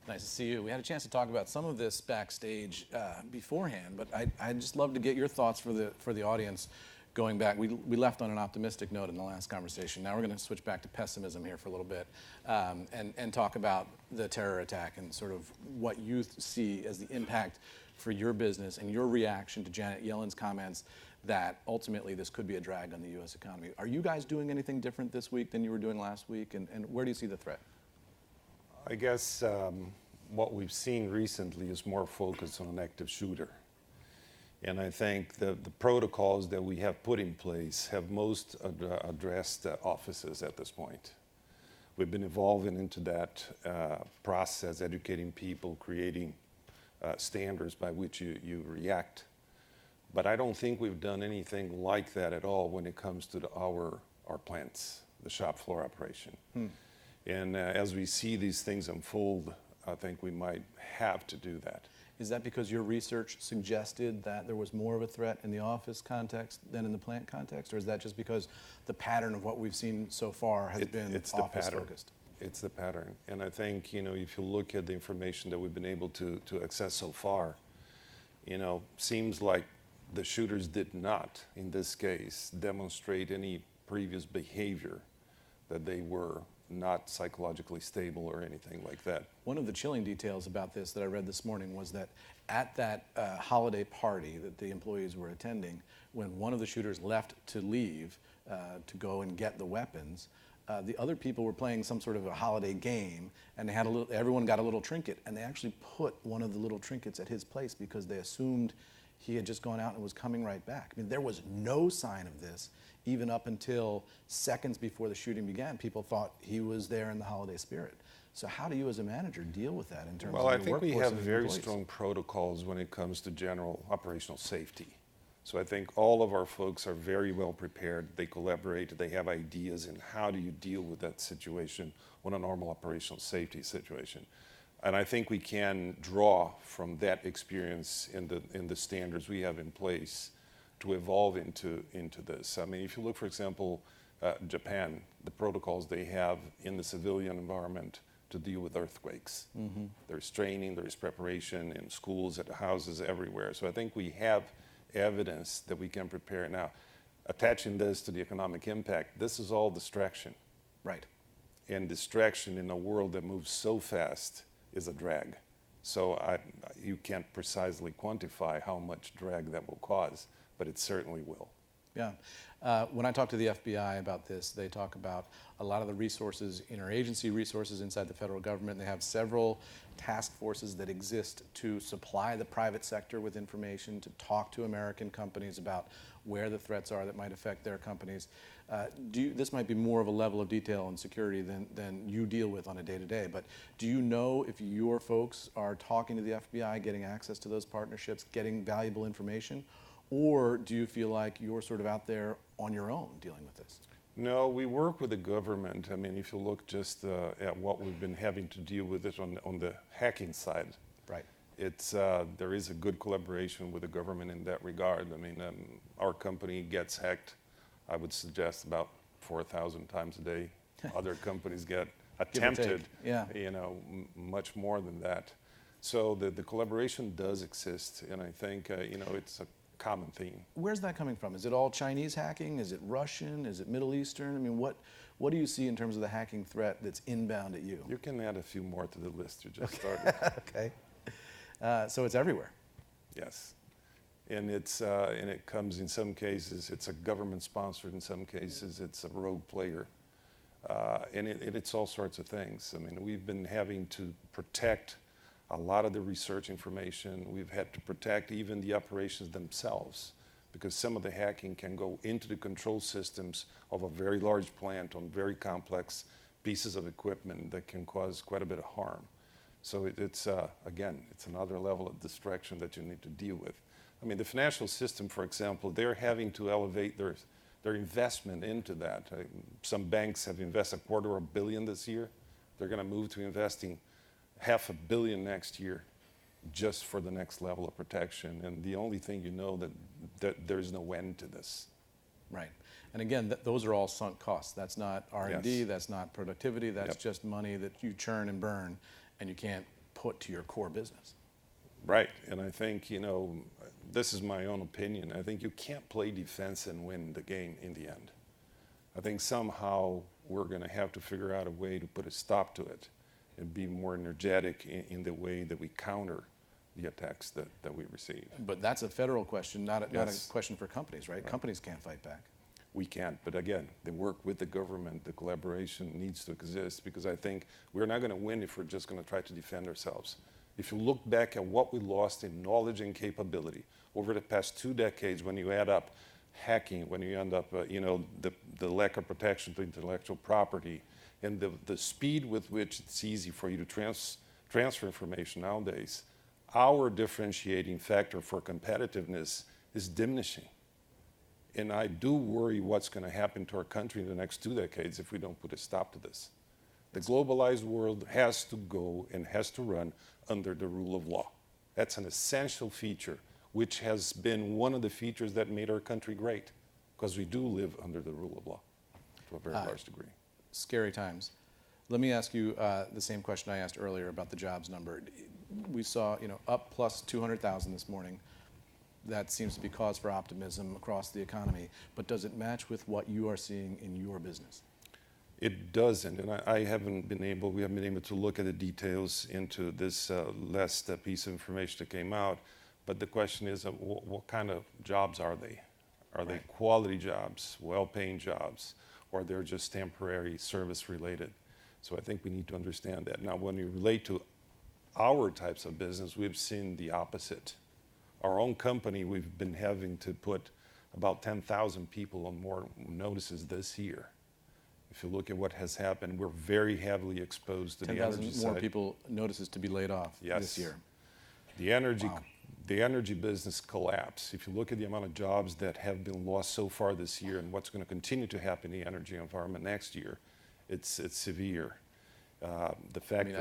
Nice to see you. We had a chance to talk about some of this backstage beforehand, but I'd just love to get your thoughts for the audience going back. We left on an optimistic note in the last conversation. Now we're going to switch back to pessimism here for a little bit and talk about the terror attack and sort of what you see as the impact for your business and your reaction to Janet Yellen's comments that ultimately this could be a drag on the U.S. economy. Are you guys doing anything different this week than you were doing last week, and where do you see the threat? I guess what we've seen recently is more focus on an active shooter. And I think the protocols that we have put in place have most addressed offices at this point. We've been evolving into that process, educating people, creating standards by which you react. But I don't think we've done anything like that at all when it comes to our plants, the shop floor operation. And as we see these things unfold, I think we might have to do that. Is that because your research suggested that there was more of a threat in the office context than in the plant context, or is that just because the pattern of what we've seen so far has been office focused? It's the pattern. And I think, if you look at the information that we've been able to access so far, seems like the shooters did not, in this case, demonstrate any previous behavior that they were not psychologically stable or anything like that. One of the chilling details about this that I read this morning was that at that holiday party that the employees were attending, when one of the shooters left to leave to go and get the weapons, the other people were playing some sort of a holiday game, and they had everyone got a little trinket, and they actually put one of the little trinkets at his place because they assumed he had just gone out and was coming right back. I mean, there was no sign of this. Even up until seconds before the shooting began, people thought he was there in the holiday spirit. So how do you as a manager deal with that in terms of your workforce? Well, I think we have very employees? strong protocols when it comes to general operational safety. So I think all of our folks are very well prepared. They collaborate, they have ideas in how do you deal with that situation when a normal operational safety situation. And I think we can draw from that experience in the standards we have in place to evolve into this. I mean, if you look, for example, Japan, the protocols they have in the civilian environment to deal with earthquakes. There's training, there's preparation in schools, at houses, everywhere. So I think we have evidence that we can prepare. Now, attaching this to the economic impact, this is all distraction. Right. And distraction in a world that moves so fast is a drag. So you can't precisely quantify how much drag that will cause, but it certainly will. Yeah. When I talk to the FBI about this, they talk about a lot of the resources, interagency resources inside the federal government. They have several task forces that exist to supply the private sector with information, to talk to American companies about where the threats are that might affect their companies. This might be more of a level of detail and security than you deal with on a day-to-day, but do you know if your folks are talking to the FBI, getting access to those partnerships, getting valuable information? Or do you feel like you're sort of out there on your own dealing with this? No, we work with the government. I mean, if you look just at what we've been having to deal with it on the hacking side, right? There is a good collaboration with the government in that regard. I mean, our company gets hacked, I would suggest, about 4,000 times a day. Other companies get attempted, much more than that. So the collaboration does exist, and I think, it's a common theme. Where's that coming from? Is it all Chinese hacking? Is it Russian? Is it Middle Eastern? I mean, what do you see in terms of the hacking threat that's inbound at you? You can add a few more to the list you just started. Okay. So it's everywhere. Yes. And it comes in some cases, it's a government sponsored, in some cases it's a rogue player. And it's all sorts of things. I mean, we've been having to protect a lot of the research information. We've had to protect even the operations themselves, because some of the hacking can go into the control systems of a very large plant on very complex pieces of equipment that can cause quite a bit of harm. So it's another level of distraction that you need to deal with. I mean, the financial system, for example, they're having to elevate their investment into that. Some banks have invested $250 million this year. They're going to move to investing $500 million next year just for the next level of protection. And the only thing that there's no end to this. Right. And again, those are all sunk costs. That's not R&D, That's not productivity, that's just money that you churn and burn, and you can't put to your core business. Right, and I think, this is my own opinion. I think you can't play defense and win the game in the end. I think somehow we're going to have to figure out a way to put a stop to it and be more energetic in the way that we counter the attacks that we receive. But that's a federal question, not a Yes. question for companies, right? Companies can't fight back. We can't, but again, the work with the government, the collaboration needs to exist, because I think we're not going to win if we're just going to try to defend ourselves. If you look back at what we lost in knowledge and capability over the past 2 decades, when you add up hacking, when you end up, the lack of protection to intellectual property, and the speed with which it's easy for you to transfer information nowadays, our differentiating factor for competitiveness is diminishing. And I do worry what's going to happen to our country in the next 2 decades if we don't put a stop to this. The globalized world has to go and has to run under the rule of law. That's an essential feature, which has been one of the features that made our country great, because we do live under the rule of law to a very large degree. Scary times. Let me ask you the same question I asked earlier about the jobs number. We saw, up plus 200,000 this morning. That seems to be cause for optimism across the economy. But does it match with what you are seeing in your business? It doesn't, and we haven't been able to look at the details into this last piece of information that came out. But the question is, what kind of jobs are they? Are they quality jobs, well-paying jobs, or they're just temporary service-related? So I think we need to understand that. Now, when you relate to our types of business, we've seen the opposite. Our own company, we've been having to put about 10,000 people on more notices this year. If you look at what has happened, we're very heavily exposed to the energy 10,000 side. more people notices to be laid off this year. The energy business collapse. If you look at the amount of jobs that have been lost so far this year and what's going to continue to happen in the energy environment next year, it's severe.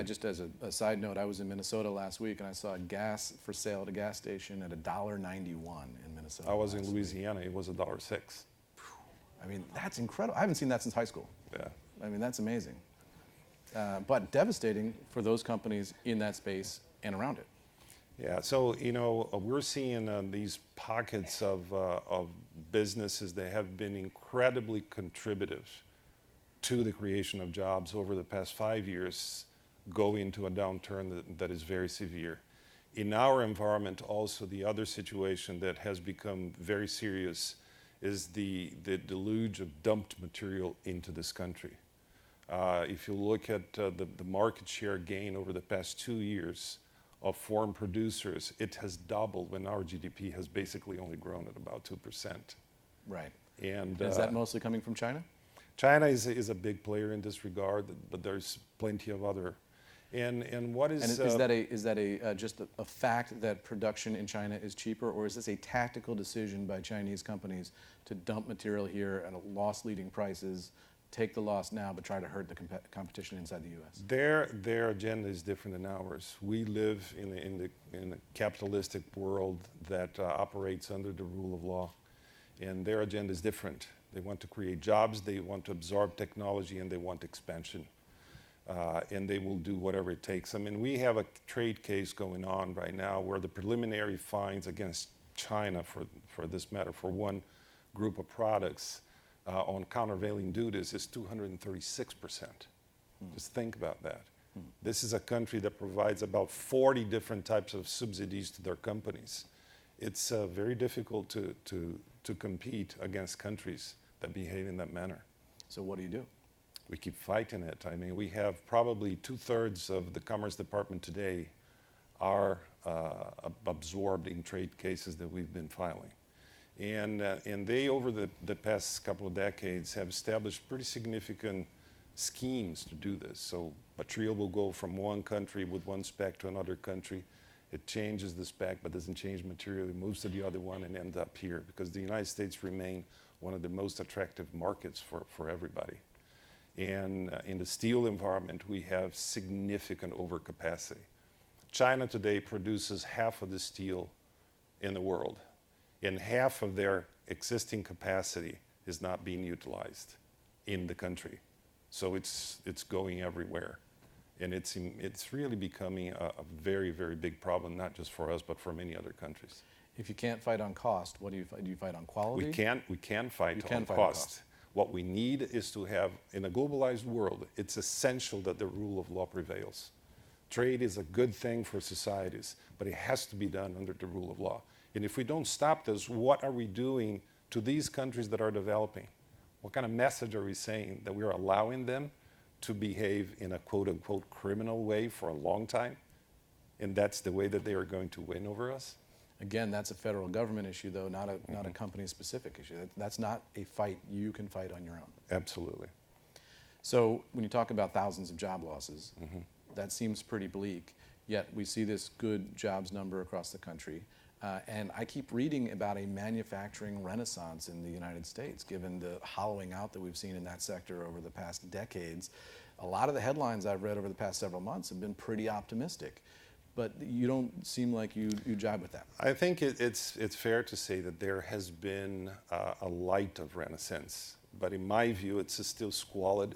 Just as a side note, I was in Minnesota last week and I saw gas for sale at a gas station at $1.91 in Minnesota. I was in Louisiana, it was $1.06. That's incredible. I haven't seen that since high school. Yeah. That's amazing. But devastating for those companies in that space and around it. Yeah, so, we're seeing these pockets of businesses that have been incredibly contributive to the creation of jobs over the past 5 years go into a downturn that is very severe. In our environment, also, the other situation that has become very serious is the deluge of dumped material into this country. If you look at the market share gain over the past 2 years of foreign producers, it has doubled when our GDP has basically only grown at about 2%. Right. And is that mostly coming from China? China is a big player in this regard, but there's plenty of other. And what is... And is that just a fact that production in China is cheaper, or is this a tactical decision by Chinese companies to dump material here at loss-leading prices, take the loss now, but try to hurt the competition inside the U.S.? Their agenda is different than ours. We live in a capitalistic world that operates under the rule of law, and their agenda is different. They want to create jobs, they want to absorb technology, and they want expansion. And they will do whatever it takes. We have a trade case going on right now where the preliminary fines against China, for this matter, for one group of products on countervailing duties is 236%. Just think about that. This is a country that provides about 40 different types of subsidies to their companies. It's very difficult to compete against countries that behave in that manner. So what do you do? We keep fighting it. We have probably 2/3 of the Commerce Department today are absorbed in trade cases that we've been filing. And they, over the past couple of decades, have established pretty significant schemes to do this. So material will go from one country with one spec to another country. It changes the spec, but doesn't change material. It moves to the other one and ends up here, because the United States remain one of the most attractive markets for everybody. And in the steel environment, we have significant overcapacity. China today produces half of the steel in the world, and half of their existing capacity is not being utilized in the country. So it's going everywhere. And it's really becoming a very, very big problem, not just for us, but for many other countries. If you can't fight on cost, what do you fight? Do you fight on quality? We can fight You can on fight on cost. cost. What we need is to have, in a globalized world, it's essential that the rule of law prevails. Trade is a good thing for societies, but it has to be done under the rule of law. And if we don't stop this, what are we doing to these countries that are developing? What kind of message are we saying? That we're allowing them to behave in a quote-unquote criminal way for a long time? And that's the way that they are going to win over us? Again, that's a federal government issue, though, not a company-specific issue. That's not a fight you can fight on your own. Absolutely. So when you talk about thousands of job losses, that seems pretty bleak, yet we see this good jobs number across the country. And I keep reading about a manufacturing renaissance in the United States, given the hollowing out that we've seen in that sector over the past decades. A lot of the headlines I've read over the past several months have been pretty optimistic. But you don't seem like you jibe with that. I think it's fair to say that there has been a light of renaissance. But in my view, it's still squalid.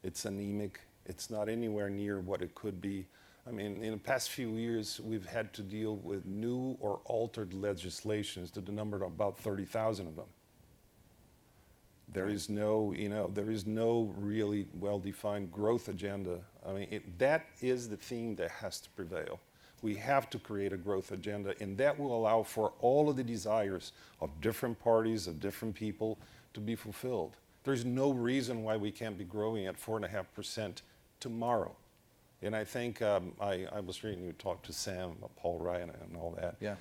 It's anemic. It's not anywhere near what it could be. I mean, in the past few years, we've had to deal with new or altered legislations to the number of about 30,000 of them. There is no, there is no really well-defined growth agenda. I mean, that is the theme that has to prevail. We have to create a growth agenda, and that will allow for all of the desires of different parties, of different people, to be fulfilled. There's no reason why we can't be growing at 4.5% tomorrow. And I think I was reading you talk to Sam, Paul Ryan, and all that. Yeah.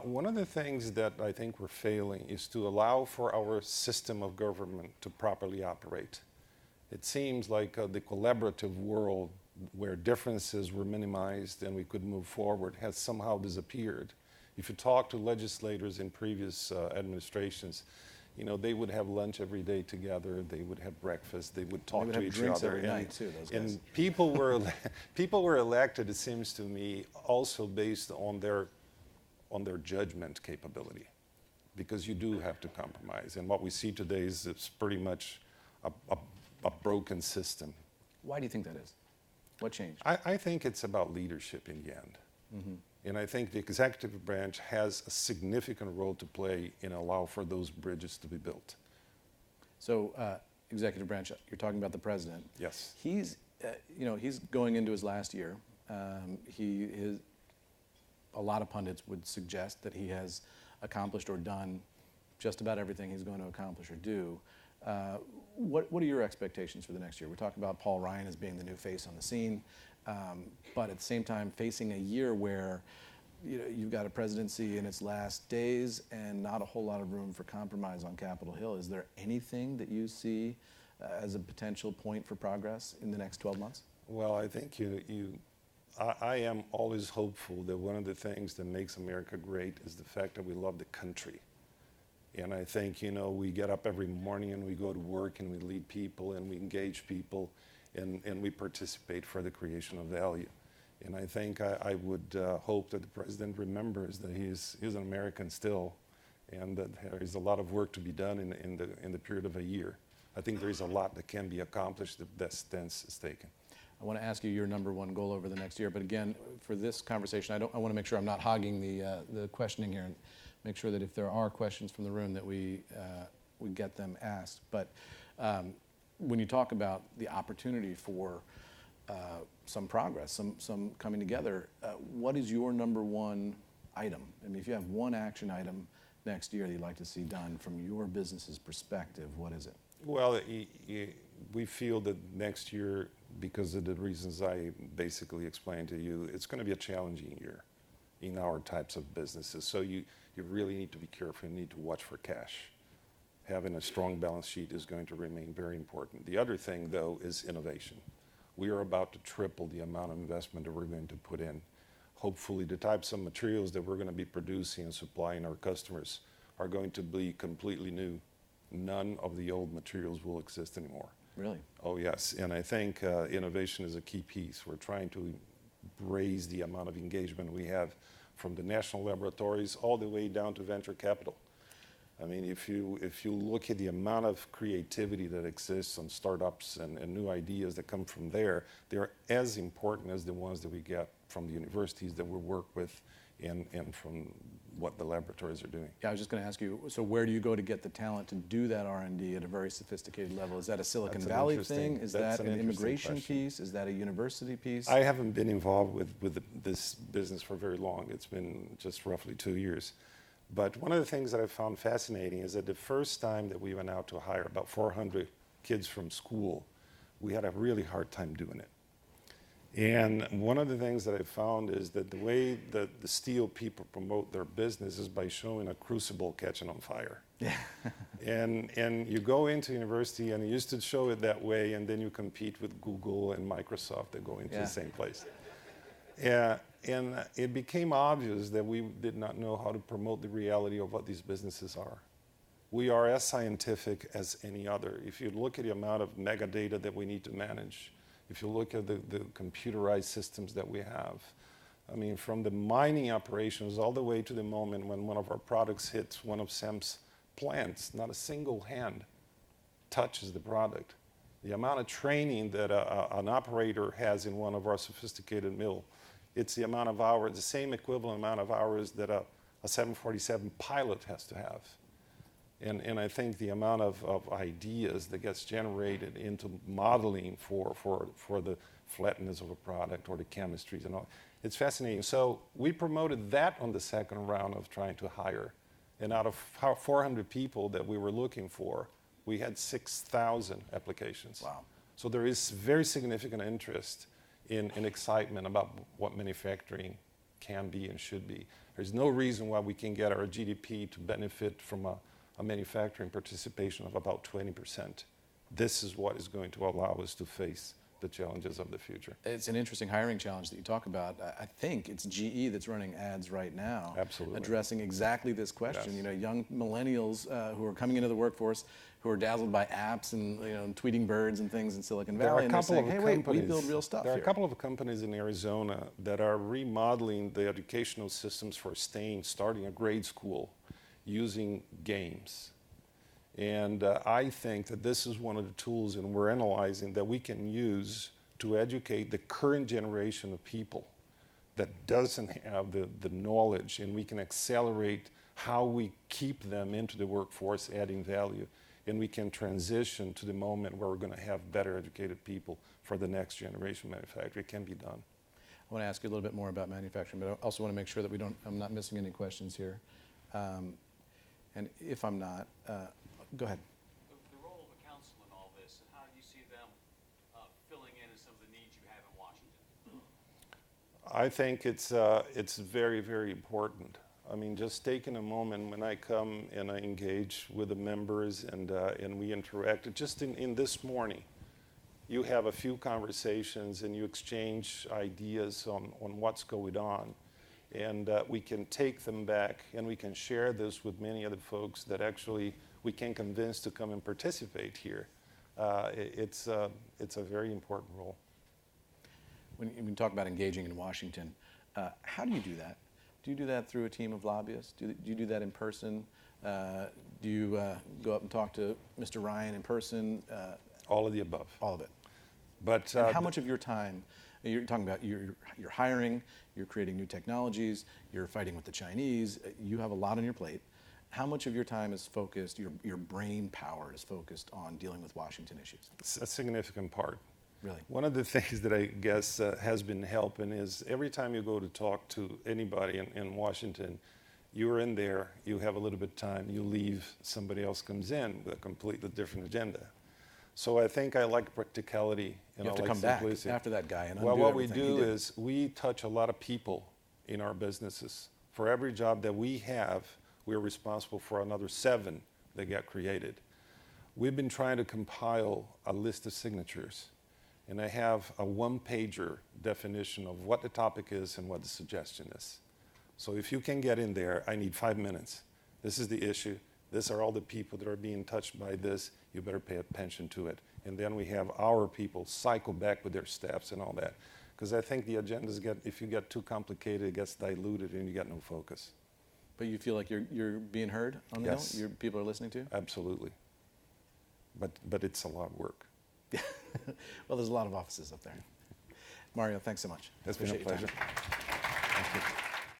One of the things that I think we're failing is to allow for our system of government to properly operate. It seems like the collaborative world where differences were minimized and we could move forward has somehow disappeared. If you talk to legislators in previous administrations, they would have lunch every day together. They would have breakfast. They would talk to each drinks other. Every night too, those guys. And people were elected, it seems to me, also based on their judgment capability, because you do have to compromise. And what we see today is it's pretty much a broken system. Why do you think that is? What changed? I think it's about leadership in the end. And I think the executive branch has a significant role to play in allow for those bridges to be built. So, executive branch, you're talking about the president. Yes. He's, he's going into his last year. A lot of pundits would suggest that he has accomplished or done just about everything he's going to accomplish or do. What are your expectations for the next year? We're talking about Paul Ryan as being the new face on the scene, but at the same time facing a year where you've got a presidency in its last days and not a whole lot of room for compromise on Capitol Hill. Is there anything that you see as a potential point for progress in the next 12 months? Well, I think I am always hopeful that one of the things that makes America great is the fact that we love the country. And I think, we get up every morning and we go to work and we lead people and we engage people and we participate for the creation of value. And I think I would hope that the president remembers that he's an American still, and that there is a lot of work to be done in the period of a year. I think there is a lot that can be accomplished if that stance is taken. I want to ask you your number one goal over the next year, but again, for this conversation, I want to make sure I'm not hogging the questioning here, and make sure that if there are questions from the room that we get them asked. But when you talk about the opportunity for some progress, some coming together, what is your number one item? I mean, if you have one action item next year that you'd like to see done from your business's perspective, what is it? Well, we feel that next year, because of the reasons I basically explained to you, it's going to be a challenging year in our types of businesses. So you really need to be careful. You need to watch for cash. Having a strong balance sheet is going to remain very important. The other thing, though, is innovation. We are about to triple the amount of investment that we're going to put in. Hopefully, the types of materials that we're going to be producing and supplying our customers are going to be completely new. None of the old materials will exist anymore. Really? Oh, yes. And I think innovation is a key piece. We're trying to raise the amount of engagement we have from the national laboratories all the way down to venture capital. I mean, if you look at the amount of creativity that exists on startups and new ideas that come from there, they're as important as the ones that we get from the universities that we work with and from what the laboratories are doing. Yeah, I was just going to ask you, so where do you go to get the talent to do that R&D at a very sophisticated level? Is that a Silicon Valley thing? Is that an immigration piece? Is that a university piece? I haven't been involved with this business for very long. It's been just roughly 2 years. But one of the things that I found fascinating is that the first time that we went out to hire about 400 kids from school, we had a really hard time doing it. And one of the things that I found is that the way that the steel people promote their business is by showing a crucible catching on fire. Yeah. and you go into university and you used to show it that way, and then you compete with Google and Microsoft that go into the same place. Yeah, and it became obvious that we did not know how to promote the reality of what these businesses are. We are as scientific as any other. If you look at the amount of mega data that we need to manage, if you look at the computerized systems that we have, I mean, from the mining operations all the way to the moment when one of our products hits one of Sam's plants, not a single hand touches the product. The amount of training that an operator has in one of our sophisticated mill, it's the amount of hours, the same equivalent amount of hours that a 747 pilot has to have. And I think the amount of ideas that gets generated into modeling for the flatness of a product or the chemistries and all, it's fascinating. So we promoted that on the second round of trying to hire. And out of 400 people that we were looking for, we had 6,000 applications. Wow. So there is very significant interest in excitement about what manufacturing can be and should be. There's no reason why we can get our GDP to benefit from a manufacturing participation of about 20%. This is what is going to allow us to face the challenges of the future. It's an interesting hiring challenge that you talk about. I think it's GE that's running ads right now. Absolutely. Addressing exactly this question. Yes. You know, young millennials who are coming into the workforce, who are dazzled by apps and tweeting birds and things in Silicon Valley, and they're saying, hey, wait, we build real stuff There are here. a couple of companies in Arizona that are remodeling the educational systems for starting a grade school using games. And I think that this is one of the tools, and we're analyzing, that we can use to educate the current generation of people that doesn't have the knowledge, and we can accelerate how we keep them into the workforce adding value, and we can transition to the moment where we're going to have better educated people for the next generation manufacturing. It can be done. I want to ask you a little bit more about manufacturing, but I also want to make sure that I'm not missing any questions here. And if I'm not, go ahead. The role of the council in all this, and how do you see them filling in some of the needs you have in Washington? I think it's very, very important. I mean, just taking a moment when I come and I engage with the members and we interact, just in this morning, you have a few conversations and you exchange ideas on what's going on. And we can take them back and we can share this with many other folks that actually we can convince to come and participate here. It's a very important role. When you talk about engaging in Washington, how do you do that? Do you do that through a team of lobbyists? Do you do that in person? Do you go up and talk to Mr. Ryan in person? All of the above. All of it. But and how much of your time, you're talking about you're hiring, you're creating new technologies, you're fighting with the Chinese, you have a lot on your plate. How much of your time is focused, your brain power is focused on dealing with Washington issues? It's a significant part. Really? One of the things that I guess has been helping is every time you go to talk to anybody in Washington, you're in there, you have a little bit of time, you leave, somebody else comes in with a completely different agenda. So I think I like practicality and you have I to like come back simplicity. after that guy and undo well, what we everything he do did. is we touch a lot of people in our businesses. For every job that we have, we're responsible for another 7 that get created. We've been trying to compile a list of signatures, and I have a one-pager definition of what the topic is and what the suggestion is. So if you can get in there, I need 5 minutes. This is the issue. These are all the people that are being touched by this. You better pay attention to it. And then we have our people cycle back with their staffs and all that. Because I think the agendas if you get too complicated, it gets diluted and you get no focus. But you feel like you're being heard on the Yes. Hill? People are listening to you? Absolutely. But it's a lot of work. Well, there's a lot of offices up there. Mario, thanks so much. It's been a Appreciate your time. pleasure. Thank you.